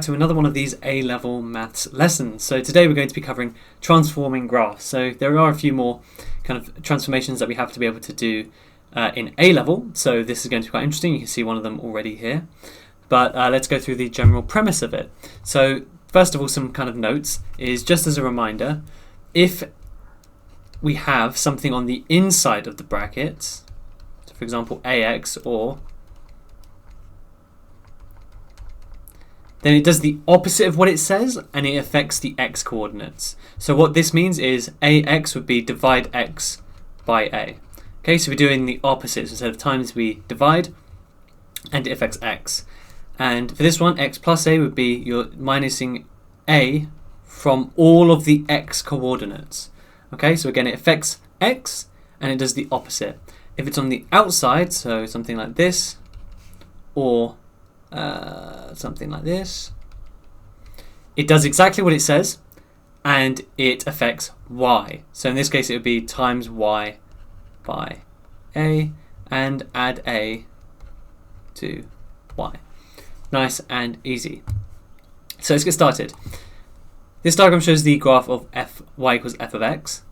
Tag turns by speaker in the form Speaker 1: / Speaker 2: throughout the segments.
Speaker 1: To another one of these A-level maths lessons. So today we're going to be covering transforming graphs. So there are a few more kind of transformations that we have to be able to do in A-level. So this is going to be quite interesting. You can see one of them already here. But let's go through the general premise of it. So first of all, some kind of notes is just as a reminder, if we have something on the inside of the brackets, so for example AX, or then it does the opposite of what it says and it affects the x coordinates. So what this means is AX would be divide x by A. Okay, so we're doing the opposite. So instead of times, we divide and it affects x. And for this one, x plus A would be you're minusing A from all of the x coordinates. Okay, so again, it affects x and it does the opposite. If it's on the outside, so something like this, or something like this, it does exactly what it says and it affects y. So in this case it would be times y by A and add A to y. Nice and easy. So let's get started. This diagram shows the graph of y equals f of x,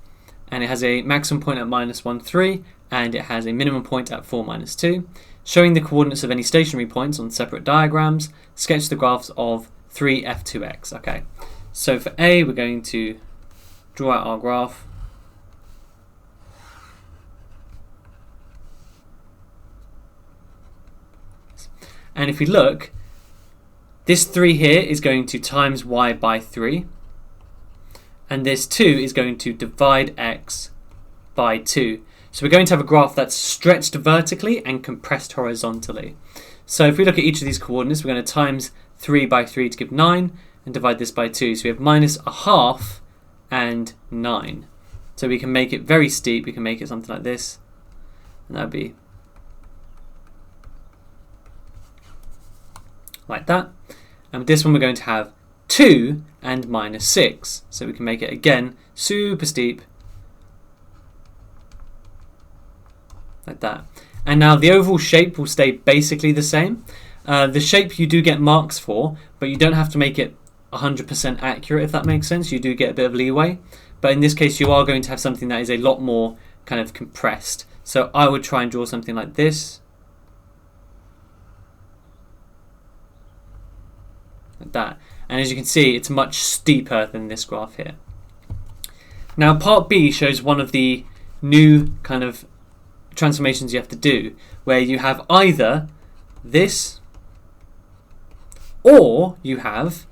Speaker 1: and it has a maximum point at -1, 3, and it has a minimum point at 4, -2. Showing the coordinates of any stationary points on separate diagrams, sketch the graphs of 3 f2x. Okay, so for A, we're going to draw out our graph. And if we look, this 3 here is going to times y by 3, and this 2 is going to divide x by 2. So we're going to have a graph that's stretched vertically and compressed horizontally. So if we look at each of these coordinates, we're going to times 3 by 3 to give 9 and divide this by 2. So we have -1/2 and 9. So we can make it very steep. We can make it something like this, and that would be like that. And with this one, we're going to have 2 and -6. So we can make it again super steep, like that. And now the overall shape will stay basically the same. The shape you do get marks for, but you don't have to make it 100% accurate, if that makes sense. You do get a bit of leeway. But in this case, you are going to have something that is a lot more kind of compressed. So I would try and draw something like this. Like that. And as you can see, it's much steeper than this graph here. Now part B shows one of the new kind of transformations you have to do, where you have either this or you have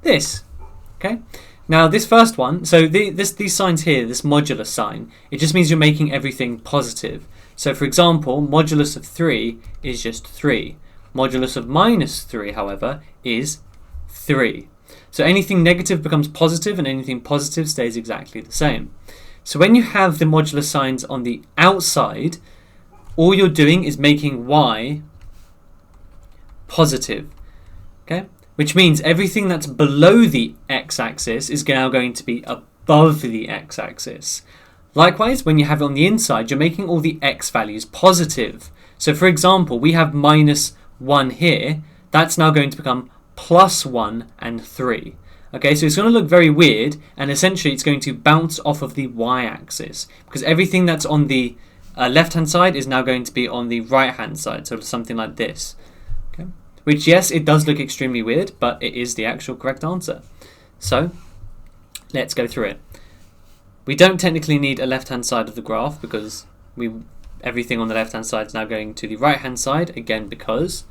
Speaker 1: this. Okay, now this first one, so these signs here, this modulus sign, it just means you're making everything positive. So for example, modulus of 3 is just 3. Modulus of -3, however, is 3. So anything negative becomes positive and anything positive stays exactly the same. So when you have the modulus signs on the outside, all you're doing is making y positive. Okay? Which means everything that's below the x-axis is now going to be above the x-axis. Likewise, when you have it on the inside, you're making all the x values positive. So for example, we have -1 here. That's now going to become +1 and 3. Okay, so it's going to look very weird, and essentially it's going to bounce off of the y-axis, because everything that's on the left-hand side is now going to be on the right-hand side, so something like this. Okay, which, yes, it does look extremely weird, but it is the actual correct answer. So let's go through it. We don't technically need a left-hand side of the graph, because everything on the left-hand side is now going to the right-hand side, again because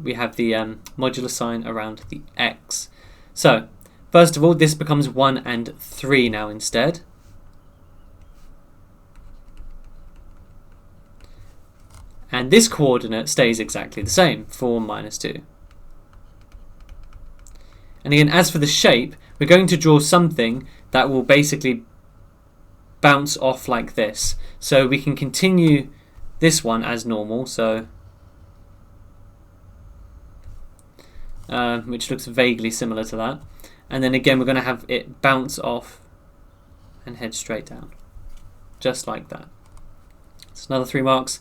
Speaker 1: we have the modular sign around the x. So, first of all, this becomes 1 and 3 now instead. And this coordinate stays exactly the same, 4 -2. And again, as for the shape, we're going to draw something that will basically bounce off like this. So we can continue this one as normal, so which looks vaguely similar to that. And then again, we're going to have it bounce off and head straight down, just like that. It's another 3 marks.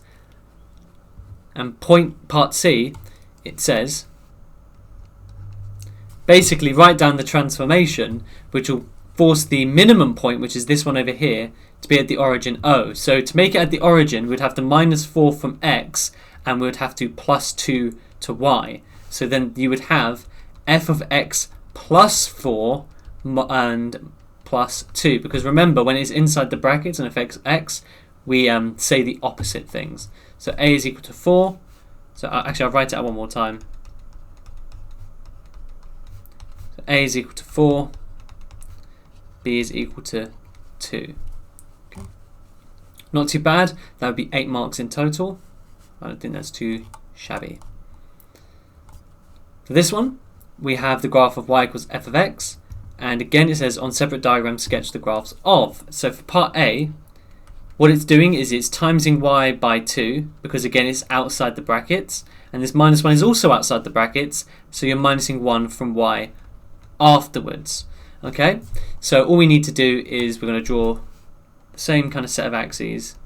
Speaker 1: And part C, it says basically write down the transformation, which will force the minimum point, which is this one over here, to be at the origin O. So to make it at the origin, we'd have to minus 4 from x, and we would have to plus 2 to y. So then you would have f of x plus 4 and plus 2. Because remember, when it's inside the brackets and affects x, we say the opposite things. So a is equal to 4. So actually, I'll write it out one more time. So a is equal to 4. B is equal to 2. Okay. Not too bad. That would be 8 marks in total. I don't think that's too shabby. For this one, we have the graph of y equals f of x. And again, it says on separate diagrams, sketch the graphs of. So for part A, what it's doing is it's timesing y by 2, because again, it's outside the brackets. And this minus 1 is also outside the brackets, so you're minusing 1 from y afterwards. Okay, so all we need to do is we're going to draw the same kind of set of axes.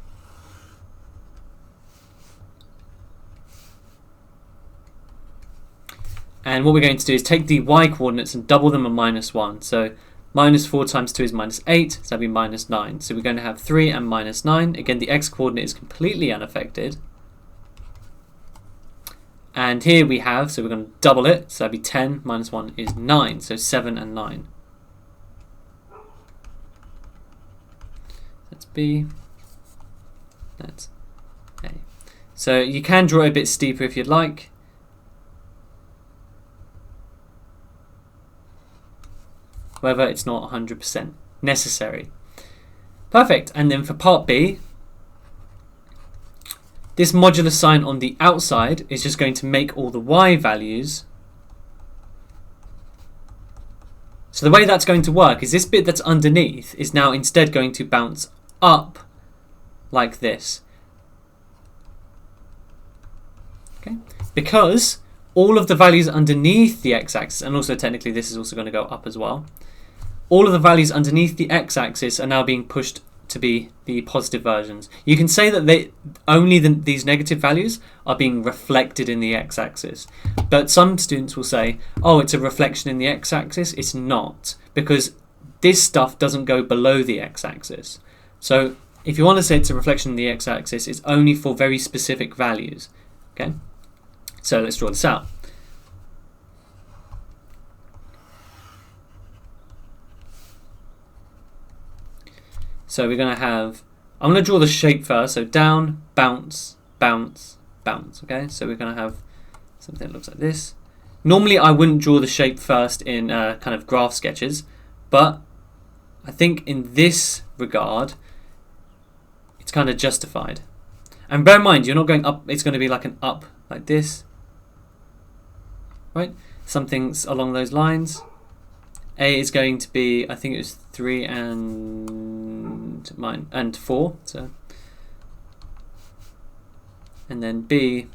Speaker 1: And what we're going to do is take the y coordinates and double them a minus 1. So minus 4 times 2 is minus 8, so that'd be minus 9. So we're going to have 3 and minus 9. Again, the x coordinate is completely unaffected. And here we have, so we're going to double it, so that'd be 10 minus 1 is 9, so 7 and 9. That's B, that's A. So you can draw it a bit steeper if you'd like. However, it's not 100% necessary. Perfect. And then for part B, this modular sign on the outside is just going to make all the y values. So the way that's going to work is this bit that's underneath is now instead going to bounce up like this. Okay? Because all of the values underneath the x-axis, and also technically this is also going to go up as well, all of the values underneath the x-axis are now being pushed to be the positive versions. You can say that these negative values are being reflected in the x-axis. But some students will say, oh, it's a reflection in the x-axis. It's not, because this stuff doesn't go below the x-axis. So if you want to say it's a reflection in the x-axis, it's only for very specific values. Okay? So let's draw this out. So we're going to have, I'm going to draw the shape first. So down, bounce, bounce, bounce. Okay, so we're going to have something that looks like this. Normally I wouldn't draw the shape first in kind of graph sketches, but I think in this regard, it's kind of justified. And bear in mind, you're not going up, it's going to be like an up like this. Right? Something's along those lines. A is going to be, I think it was 3 and 4. So, and then B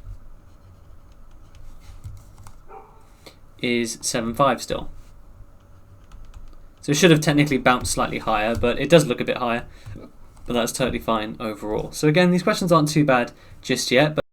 Speaker 1: is 7, 5 still. So it should have technically bounced slightly higher, but it does look a bit higher. But that's totally fine overall. So again, these questions aren't too bad just yet. But